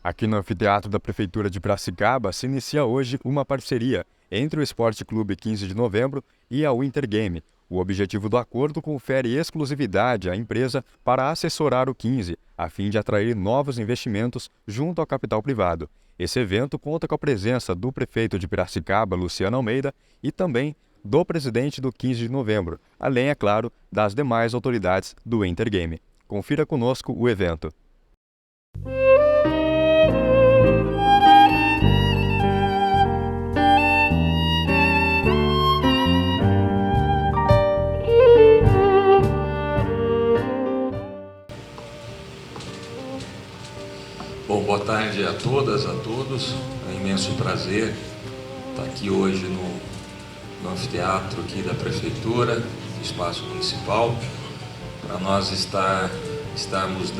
Aqui no Anfiteatro da Prefeitura de Piracicaba se inicia hoje uma parceria entre o Esporte Clube 15 de Novembro e a Winter Game. O objetivo do acordo confere exclusividade à empresa para assessorar o 15, a fim de atrair novos investimentos junto ao capital privado. Esse evento conta com a presença do prefeito de Piracicaba, Luciano Almeida, e também do presidente do 15 de Novembro, além, é claro, das demais autoridades do Winter Game. Confira conosco o evento. Bom, boa tarde a todas, a todos. É um imenso prazer estar aqui hoje no anfiteatro aqui da Prefeitura, no espaço municipal, para nós estarmos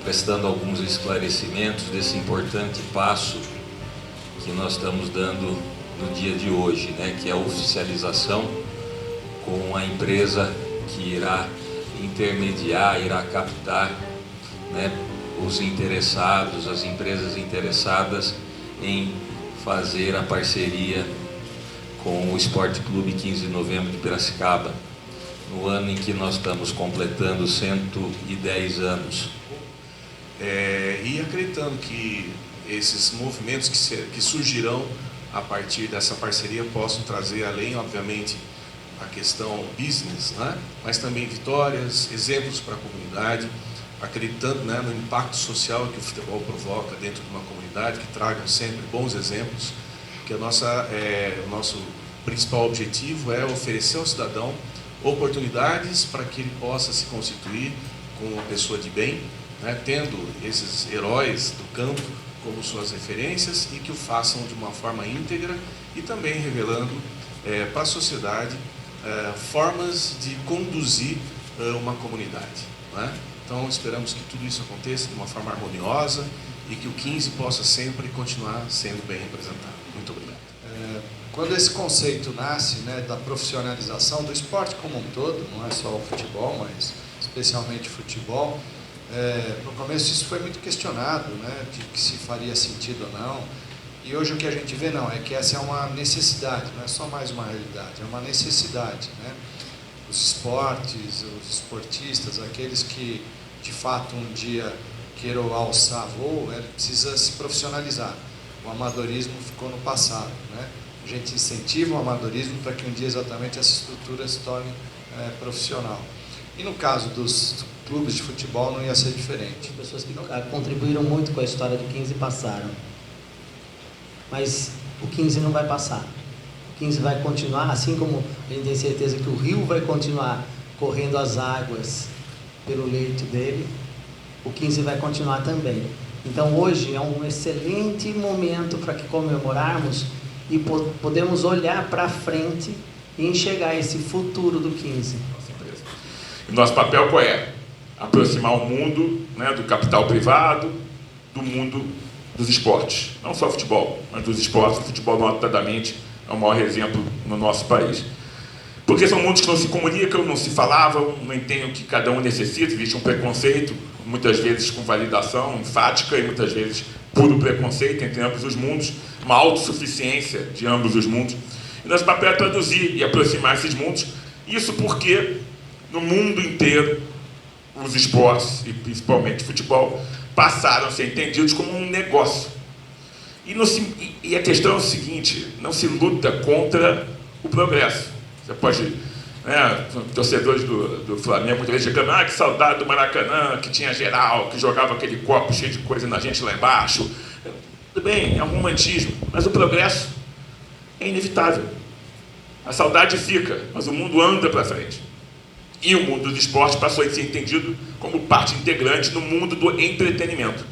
prestando alguns esclarecimentos desse importante passo que nós estamos dando no dia de hoje, né, que é a oficialização com a empresa que irá intermediar, irá captar, né, os interessados, as empresas interessadas em fazer a parceria com o Esporte Clube 15 de Novembro de Piracicaba, no ano em que nós estamos completando 110 anos. E acreditando que esses movimentos que surgirão a partir dessa parceria possam trazer, além, obviamente, a questão business, né? Mas também vitórias, exemplos para a comunidade, acreditando, né, no impacto social que o futebol provoca dentro de uma comunidade, que tragam sempre bons exemplos, que o nosso principal objetivo é oferecer ao cidadão oportunidades para que ele possa se constituir como uma pessoa de bem, né, tendo esses heróis do campo como suas referências e que o façam de uma forma íntegra e também revelando para a sociedade formas de conduzir uma comunidade, né? Então esperamos que tudo isso aconteça de uma forma harmoniosa e que o 15 possa sempre continuar sendo bem representado. Muito obrigado. Quando esse conceito nasce, né, da profissionalização do esporte como um todo, não é só o futebol, mas especialmente o futebol, no começo isso foi muito questionado, né, de que se faria sentido ou não. E hoje o que a gente vê não, é que essa é uma necessidade, não é só mais uma realidade, é uma necessidade, né? Os esportes, os esportistas, aqueles que de fato um dia queiram alçar voo, precisa se profissionalizar. O amadorismo ficou no passado, né? A gente incentiva o amadorismo para que um dia exatamente essa estrutura se torne profissional. E no caso dos clubes de futebol não ia ser diferente. Pessoas que contribuíram muito com a história do 15 passaram. Mas o 15 não vai passar. O 15 vai continuar, assim como a gente tem certeza que o rio vai continuar correndo as águas pelo leito dele, o 15 vai continuar também. Então hoje é um excelente momento para que comemorarmos e podemos olhar para frente e enxergar esse futuro do 15. E nosso papel qual é? Aproximar o mundo, né, do capital privado, do mundo dos esportes. Não só futebol, mas dos esportes. O futebol, notadamente, é o maior exemplo no nosso país. Porque são mundos que não se comunicam, não se falavam, não entendem o que cada um necessita, existe um preconceito, muitas vezes com validação enfática e muitas vezes puro preconceito entre ambos os mundos, uma autossuficiência de ambos os mundos. E nosso papel é traduzir e aproximar esses mundos, isso porque no mundo inteiro os esportes, e principalmente o futebol, passaram a ser entendidos como um negócio. E a questão é o seguinte, não se luta contra o progresso. Você pode, né, torcedores do Flamengo muitas vezes reclamam, que saudade do Maracanã, que tinha geral, que jogava aquele copo cheio de coisa na gente lá embaixo. Tudo bem, é um romantismo, mas o progresso é inevitável. A saudade fica, mas o mundo anda para frente. E o mundo do esporte passou a ser entendido como parte integrante no mundo do entretenimento.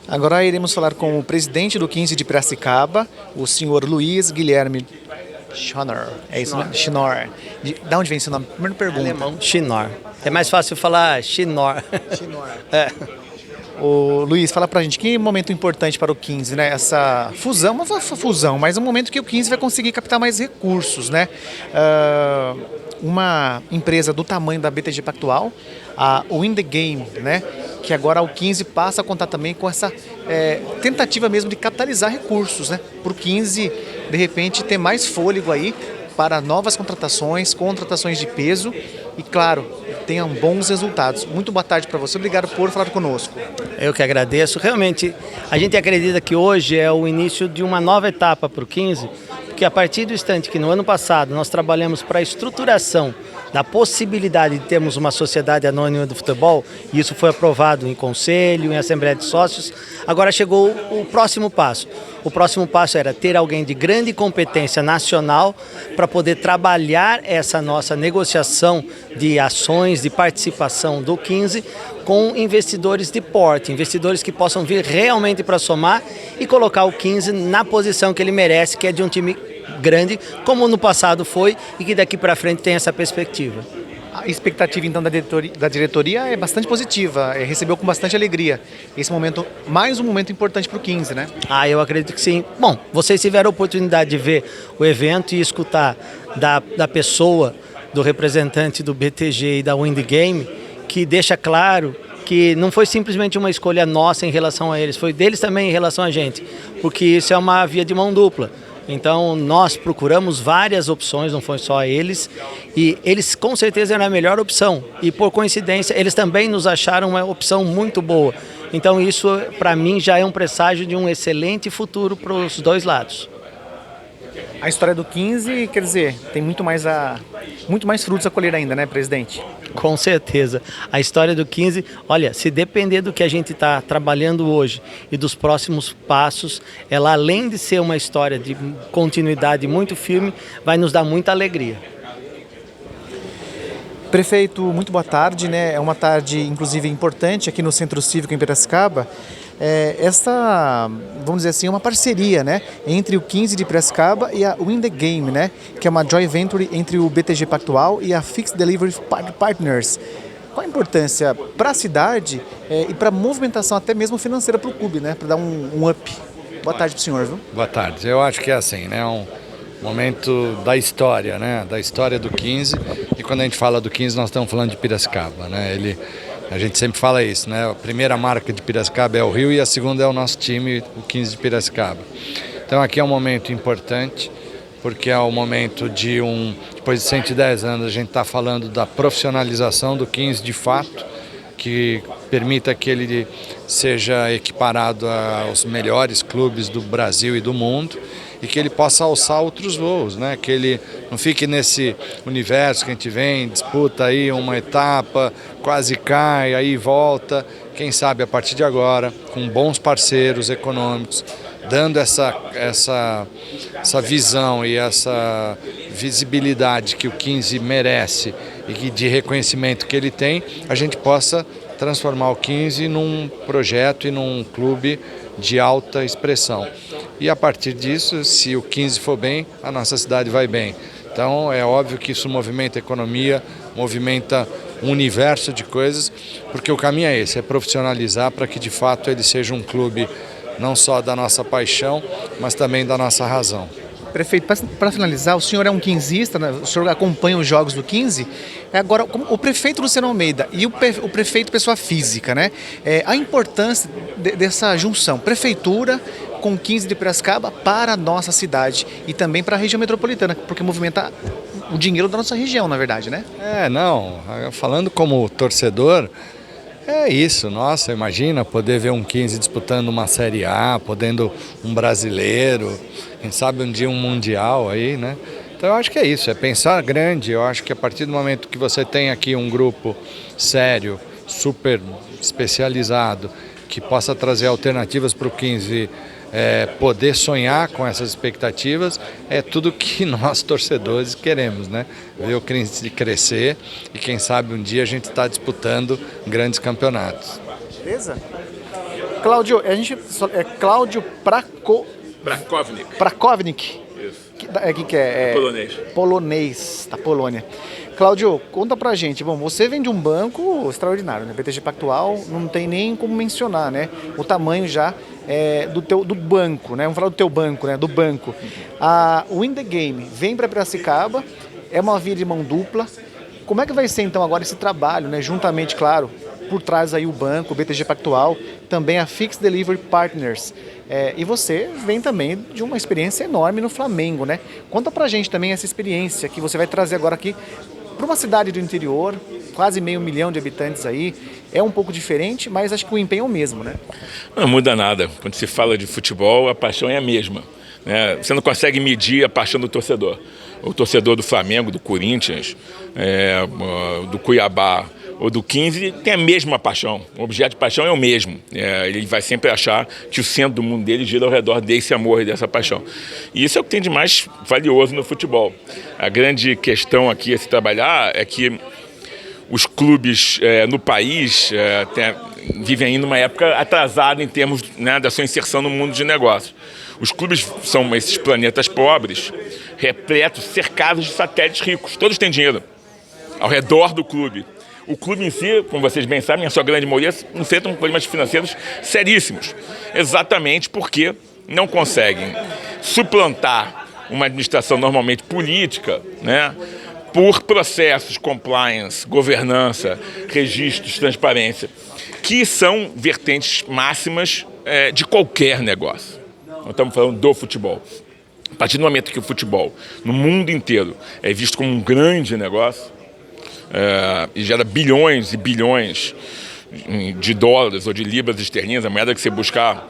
Agora iremos falar com o presidente do 15 de Piracicaba, o senhor Luiz Guilherme Schonor. É isso, né? Schonor. De onde vem esse nome? Primeira pergunta. Alemão. Schonor. É mais fácil falar Schonor. Schonor. O Luiz, fala pra gente, que momento importante para o 15, né? Essa fusão, uma fusão, mas um momento que o 15 vai conseguir captar mais recursos, né? Uma empresa do tamanho da BTG Pactual, a Win the Game, né? Que agora o 15 passa a contar também com essa tentativa mesmo de capitalizar recursos, né? Para o 15, de repente, ter mais fôlego aí para novas contratações de peso e, claro, tenham bons resultados. Muito boa tarde para você, obrigado por falar conosco. Eu que agradeço. Realmente, a gente acredita que hoje é o início de uma nova etapa para o 15, porque a partir do instante que no ano passado nós trabalhamos para a estruturação da possibilidade de termos uma sociedade anônima do futebol, e isso foi aprovado em conselho, em assembleia de sócios, agora chegou o próximo passo. O próximo passo era ter alguém de grande competência nacional para poder trabalhar essa nossa negociação de ações, de participação do 15 com investidores de porte, investidores que possam vir realmente para somar e colocar o 15 na posição que ele merece, que é de um time grande, como no passado foi, e que daqui para frente tem essa perspectiva. A expectativa, então, da diretoria é bastante positiva, recebeu com bastante alegria esse momento, mais um momento importante para o 15, né? Eu acredito que sim. Bom, vocês tiveram a oportunidade de ver o evento e escutar da pessoa, do representante do BTG e da Win the Game, que deixa claro que não foi simplesmente uma escolha nossa em relação a eles, foi deles também em relação a gente, porque isso é uma via de mão dupla. Então nós procuramos várias opções, não foi só eles, e eles com certeza eram a melhor opção, e por coincidência eles também nos acharam uma opção muito boa. Então isso para mim já é um presságio de um excelente futuro para os dois lados. A história do 15, quer dizer, tem muito mais frutos a colher ainda, né, presidente? Com certeza. A história do 15, olha, se depender do que a gente está trabalhando hoje e dos próximos passos, ela além de ser uma história de continuidade muito firme, vai nos dar muita alegria. Prefeito, muito boa tarde, né? É uma tarde, inclusive, importante aqui no Centro Cívico em Piracicaba. Esta, vamos dizer assim, uma parceria, né, entre o 15 de Piracicaba e a Win the Game, né, que é uma joint venture entre o BTG Pactual e a Fixed Delivery Partners. Qual a importância para a cidade e para a movimentação até mesmo financeira para o clube, né, para dar um up? Boa tarde para o senhor, viu? Boa tarde. Eu acho que é assim, né, um momento da história, né, da história do 15, e quando a gente fala do 15 nós estamos falando de Piracicaba, né, a gente sempre fala isso, né? A primeira marca de Piracicaba é o Rio e a segunda é o nosso time, o 15 de Piracicaba. Então aqui é um momento importante, porque é o momento depois de 110 anos, a gente está falando da profissionalização do 15 de fato, que permita que ele seja equiparado aos melhores clubes do Brasil e do mundo, e que ele possa alçar outros voos, né? Que ele não fique nesse universo que a gente vem, disputa aí uma etapa, quase cai, aí volta. Quem sabe a partir de agora, com bons parceiros econômicos, dando essa visão e essa visibilidade que o 15 merece e de reconhecimento que ele tem, a gente possa transformar o 15 num projeto e num clube de alta expressão. E a partir disso, se o 15 for bem, a nossa cidade vai bem. Então é óbvio que isso movimenta a economia, movimenta um universo de coisas, porque o caminho é esse, é profissionalizar para que de fato ele seja um clube não só da nossa paixão, mas também da nossa razão. Prefeito, para finalizar, o senhor é um quinzista, né? O senhor acompanha os jogos do 15. Agora, o prefeito Luciano Almeida e o prefeito pessoa física, né? A importância dessa junção, prefeitura com 15 de Piracicaba para a nossa cidade e também para a região metropolitana, porque movimenta o dinheiro da nossa região, na verdade, né? Falando como torcedor, é isso, nossa, imagina poder ver um 15 disputando uma Série A, podendo um brasileiro, quem sabe um dia um mundial aí, né? Então eu acho que é isso, é pensar grande. Eu acho que a partir do momento que você tem aqui um grupo sério, super especializado, que possa trazer alternativas para o 15 poder sonhar com essas expectativas, é tudo que nós torcedores queremos, né? Ver o 15 crescer e quem sabe um dia a gente está disputando grandes campeonatos. Beleza? Cláudio, Cláudio Prakovnik. Prakovnik. Isso. que é? Polonês. Polonês, da Polônia. Cláudio, conta pra gente. Bom, você vem de um banco extraordinário, né? BTG Pactual, não tem nem como mencionar, né? O tamanho já do banco, né? Vamos falar do teu banco, né? Do banco. A Win the Game vem para Piracicaba, é uma via de mão dupla. Como é que vai ser então agora esse trabalho, né? Juntamente, claro, por trás aí o banco, o BTG Pactual, também a Fixed Delivery Partners. E você vem também de uma experiência enorme no Flamengo, né? Conta pra gente também essa experiência que você vai trazer agora aqui para uma cidade do interior, quase 500 mil de habitantes aí. É um pouco diferente, mas acho que o empenho é o mesmo, né? Não muda nada. Quando se fala de futebol, a paixão é a mesma, né? Você não consegue medir a paixão do torcedor. O torcedor do Flamengo, do Corinthians, do Cuiabá ou do 15 tem a mesma paixão. O objeto de paixão é o mesmo. Ele vai sempre achar que o centro do mundo dele gira ao redor desse amor e dessa paixão. E isso é o que tem de mais valioso no futebol. A grande questão aqui a se trabalhar é que os clubes no país vivem ainda uma época atrasada em termos, né, da sua inserção no mundo de negócios. Os clubes são esses planetas pobres, repletos, cercados de satélites ricos. Todos têm dinheiro ao redor do clube. O clube em si, como vocês bem sabem, a sua grande maioria enfrentam problemas financeiros seríssimos. Exatamente porque não conseguem suplantar uma administração normalmente política, né, por processos, compliance, governança, registros, transparência, que são vertentes máximas de qualquer negócio. Nós estamos falando do futebol. A partir do momento que o futebol, no mundo inteiro, é visto como um grande negócio, e gera bilhões e bilhões de dólares ou de libras esterlinas, a moeda que você buscar,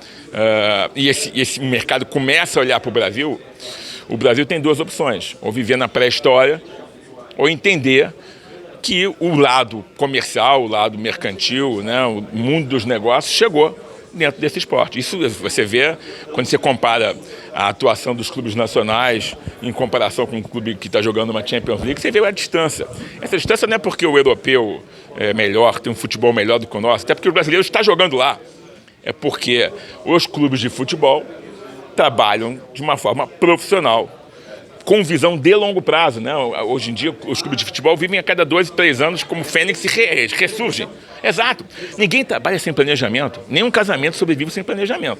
e esse mercado começa a olhar para o Brasil tem duas opções: ou viver na pré-história, ou entender que o lado comercial, o lado mercantil, né, o mundo dos negócios chegou dentro desse esporte. Isso você vê quando você compara a atuação dos clubes nacionais em comparação com um clube que está jogando uma Champions League, você vê a distância. Essa distância não é porque o europeu é melhor, tem um futebol melhor do que o nosso, até porque o brasileiro está jogando lá. É porque os clubes de futebol trabalham de uma forma profissional, com visão de longo prazo, né? Hoje em dia, os clubes de futebol vivem a cada 2 e 3 anos como fênix e ressurgem. Exato. Ninguém trabalha sem planejamento. Nenhum casamento sobrevive sem planejamento.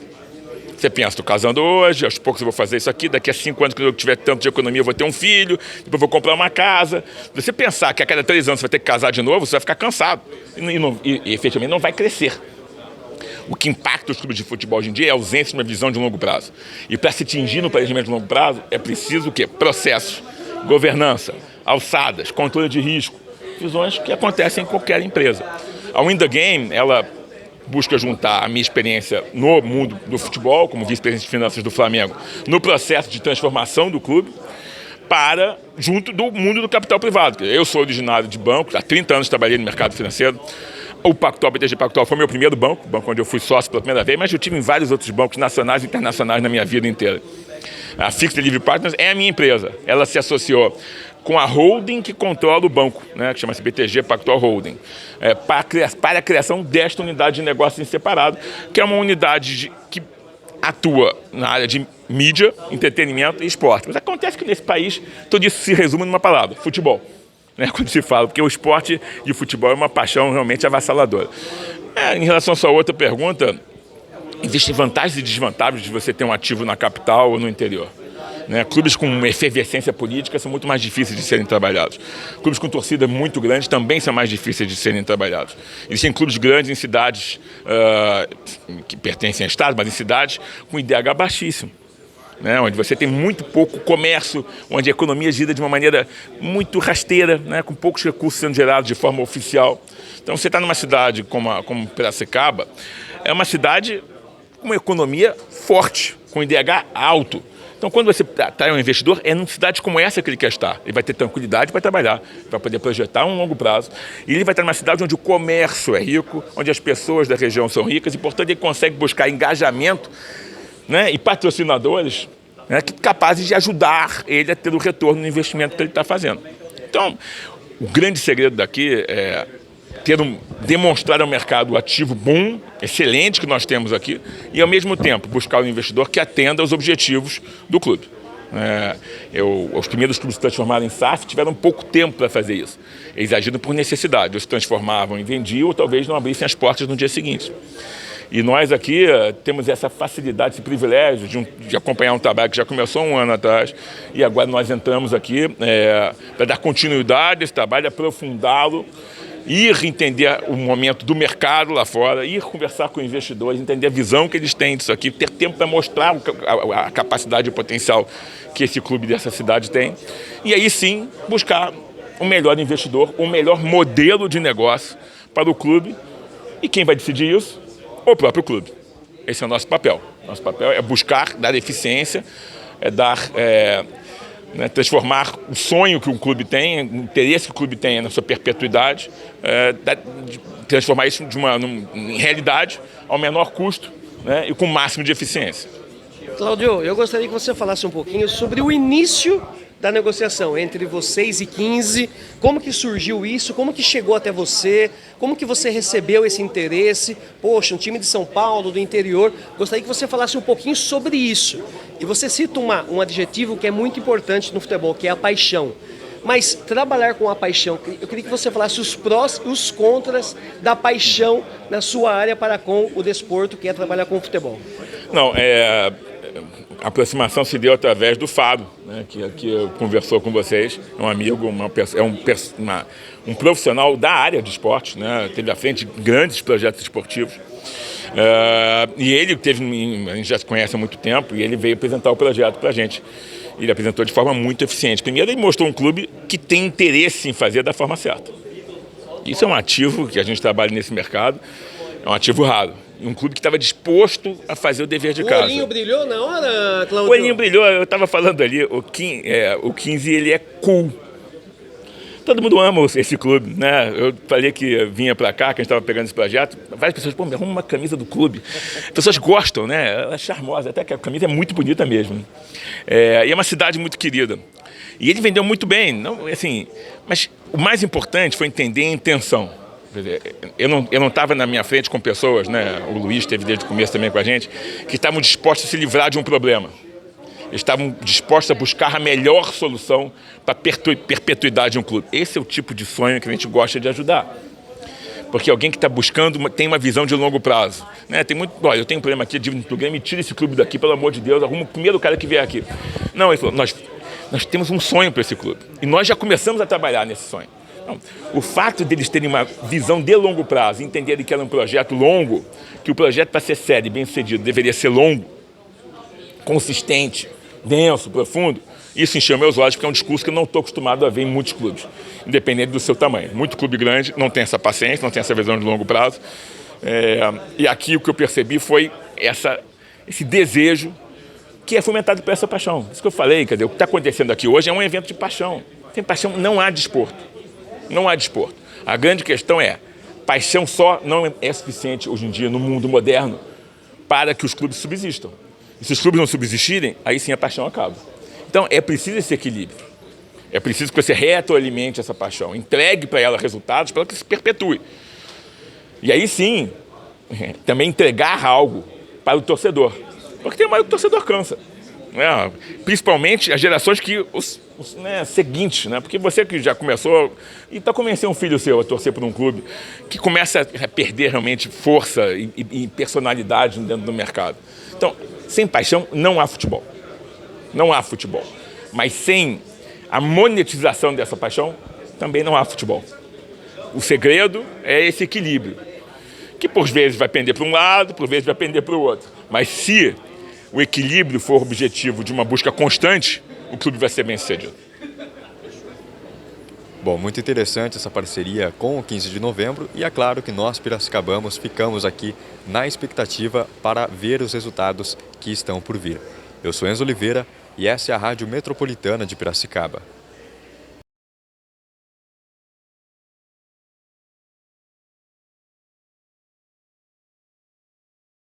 Você pensa, estou casando hoje, aos poucos eu vou fazer isso aqui, daqui a 5 anos, quando eu tiver tanto de economia, eu vou ter um filho, depois eu vou comprar uma casa. Se você pensar que a cada 3 anos você vai ter que casar de novo, você vai ficar cansado. E efetivamente não vai crescer. O que impacta os clubes de futebol hoje em dia é a ausência de uma visão de longo prazo. E para se atingir no planejamento de longo prazo, é preciso o quê? Processos, governança, alçadas, controle de risco, visões que acontecem em qualquer empresa. A Win the Game, ela busca juntar a minha experiência no mundo do futebol, como vice-presidente de finanças do Flamengo, no processo de transformação do clube, junto do mundo do capital privado. Eu sou originário de banco, há 30 anos trabalhei no mercado financeiro. O Pactual, BTG Pactual, foi meu primeiro banco onde eu fui sócio pela primeira vez, mas eu tive em vários outros bancos nacionais e internacionais na minha vida inteira. A Fixed Delivery Partners é a minha empresa. Ela se associou com a holding que controla o banco, né, que chama-se BTG Pactual Holding, para a criação desta unidade de negócio em separado, que é uma unidade que atua na área de mídia, entretenimento e esporte. Mas acontece que nesse país tudo isso se resume numa palavra: futebol. Né, quando se fala, porque o esporte de futebol é uma paixão realmente avassaladora. Em relação à sua outra pergunta, existem vantagens e desvantagens de você ter um ativo na capital ou no interior. Né, clubes com uma efervescência política são muito mais difíceis de serem trabalhados. Clubes com torcida muito grande também são mais difíceis de serem trabalhados. Existem clubes grandes em cidades que pertencem a estados, mas em cidades com IDH baixíssimo. Né, onde você tem muito pouco comércio, onde a economia gira de uma maneira muito rasteira, né, com poucos recursos sendo gerados de forma oficial. Então, você está numa cidade como Piracicaba, é uma cidade com uma economia forte, com IDH alto. Então, quando você atrai um investidor, é numa cidade como essa que ele quer estar. Ele vai ter tranquilidade para trabalhar, vai poder projetar um longo prazo. E ele vai estar numa cidade onde o comércio é rico, onde as pessoas da região são ricas e, portanto, ele consegue buscar engajamento, né, e patrocinadores, né, capazes de ajudar ele a ter o retorno no investimento que ele está fazendo. Então, o grande segredo daqui é demonstrar ao mercado o ativo bom, excelente que nós temos aqui, e ao mesmo tempo buscar um investidor que atenda aos objetivos do clube. Os primeiros clubes que se transformaram em SAF tiveram pouco tempo para fazer isso. Eles agiram por necessidade, ou se transformavam e vendiam, ou talvez não abrissem as portas no dia seguinte. E nós aqui temos essa facilidade, esse privilégio de acompanhar um trabalho que já começou um ano atrás, e agora nós entramos aqui para dar continuidade a esse trabalho, aprofundá-lo, ir entender o momento do mercado lá fora, ir conversar com investidores, entender a visão que eles têm disso aqui, ter tempo para mostrar a capacidade e o potencial que esse clube dessa cidade tem. E aí sim, buscar o melhor investidor, o melhor modelo de negócio para o clube. E quem vai decidir isso? O próprio clube. Esse é o nosso papel. Nosso papel é buscar, dar eficiência, transformar o sonho que o clube tem, o interesse que o clube tem na sua perpetuidade, transformar isso em realidade ao menor custo, né, e com o máximo de eficiência. Cláudio, eu gostaria que você falasse um pouquinho sobre o início da negociação entre vocês e 15, como que surgiu isso, como que chegou até você, como que você recebeu esse interesse, poxa, um time de São Paulo, do interior, gostaria que você falasse um pouquinho sobre isso. E você cita um adjetivo que é muito importante no futebol, que é a paixão. Mas trabalhar com a paixão, eu queria que você falasse os prós e os contras da paixão na sua área para com o desporto, que é trabalhar com o futebol. Não, a aproximação se deu através do Fábio, né, que conversou com vocês, é um amigo, um profissional da área de esporte, né, teve à frente grandes projetos esportivos. E ele a gente já se conhece há muito tempo, e ele veio apresentar o projeto para a gente. Ele apresentou de forma muito eficiente. Primeiro, ele mostrou um clube que tem interesse em fazer da forma certa. Isso é um ativo que a gente trabalha nesse mercado, é um ativo raro. Um clube que estava disposto a fazer o dever de casa. O olhinho brilhou na hora, Cláudio? O olhinho brilhou, eu estava falando ali, o 15 ele é cool. Todo mundo ama esse clube, né? Eu falei que vinha para cá, que a gente estava pegando esse projeto, várias pessoas, me arruma uma camisa do clube. As pessoas gostam, né? Ela é charmosa, até que a camisa é muito bonita mesmo. E é uma cidade muito querida. E ele vendeu muito bem, não, assim, mas o mais importante foi entender a intenção. Eu não estava na minha frente com pessoas, né? O Luiz esteve desde o começo também com a gente, que estavam dispostos a se livrar de um problema. Eles estavam dispostos a buscar a melhor solução para a perpetuidade de um clube. Esse é o tipo de sonho que a gente gosta de ajudar. Porque alguém que está buscando tem uma visão de longo prazo. Né? Olha, eu tenho um problema aqui, de programa, me tira esse clube daqui, pelo amor de Deus, arruma o primeiro cara que vier aqui. Não, ele falou, nós temos um sonho para esse clube. E nós já começamos a trabalhar nesse sonho. Então, o fato deles terem uma visão de longo prazo, entenderem que era um projeto longo, que o projeto para ser sério e bem sucedido deveria ser longo, consistente, denso, profundo, isso encheu meus olhos, porque é um discurso que eu não estou acostumado a ver em muitos clubes, independente do seu tamanho. Muito clube grande não tem essa paciência, não tem essa visão de longo prazo. E aqui o que eu percebi foi esse desejo que é fomentado por essa paixão. Isso que eu falei, quer dizer, o que está acontecendo aqui hoje é um evento de paixão. Sem paixão não há desporto. Não há desporto. A grande questão é, paixão só não é suficiente hoje em dia no mundo moderno para que os clubes subsistam. E se os clubes não subsistirem, aí sim a paixão acaba. Então é preciso esse equilíbrio. É preciso que você retroalimente essa paixão, entregue para ela resultados para que se perpetue. E aí sim, também entregar algo para o torcedor. Porque tem uma hora que o torcedor cansa. Né? Principalmente as gerações seguintes, né? Porque você que já começou e está convencendo um filho seu a torcer por um clube que começa a perder realmente força e personalidade dentro do mercado. Então, sem paixão não há futebol. Não há futebol. Mas sem a monetização dessa paixão, também não há futebol. O segredo é esse equilíbrio, que por vezes vai pender para um lado, por vezes vai pender para o outro. Mas se o equilíbrio for objetivo de uma busca constante, o clube vai ser bem sucedido. Bom, muito interessante essa parceria com o 15 de novembro e é claro que nós, piracicabanos, ficamos aqui na expectativa para ver os resultados que estão por vir. Eu sou Enzo Oliveira e essa é a Rádio Metropolitana de Piracicaba.